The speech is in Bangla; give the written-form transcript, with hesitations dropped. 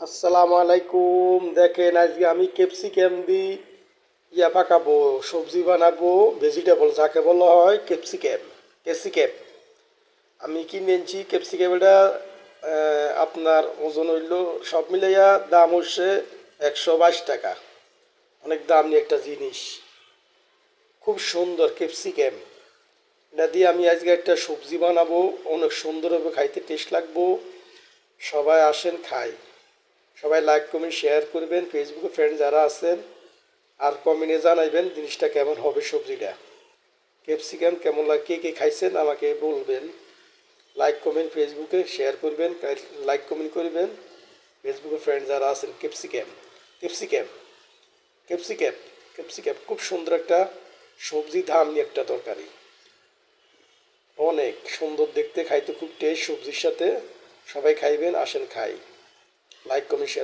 আসসালামু আলাইকুম। দেখেন আজকে আমি ক্যাপসিকাম দিয়ে পাকাবো, সবজি বানাবো, ভেজিটেবল যাকে বলা হয় ক্যাপসিকাম। ক্যাপসিকাম আমি কিনে এনেছি ক্যাপসিকামটা। আপনার ওজন হইল সব মিলাইয়া দাম হচ্ছে 122 টাকা। অনেক দামি একটা জিনিস, খুব সুন্দর ক্যাপসিকাম। এটা দিয়ে আমি আজকে একটা সবজি বানাবো, অনেক সুন্দর হবে, খাইতে টেস্ট লাগবো। সবাই আসেন খাই। সবাই লাইক কমেন্ট শেয়ার করবেন, ফেসবুকে ফ্রেন্ড যারা আছেন, আর কমেন্টে জানাইবেন জিনিসটা কেমন হবে। সবজিটা ক্যাপসিকাম কেমন লাগে, কে কে খাইছেন আমাকে বলবেন। লাইক কমেন্ট ফেসবুকে শেয়ার করবেন, লাইক কমেন্ট করবেন ফেসবুকে ফ্রেন্ড যারা আছেন। ক্যাপসিকাম ক্যাপসিকাম ক্যাপসিকাম ক্যাপসিকাম খুব সুন্দর একটা সবজি, দামি একটা তরকারি, অনেক সুন্দর দেখতে, খাইতে খুব টেস্ট সবজির সাথে। সবাই খাইবেন, আসেন খাই। Like comment share.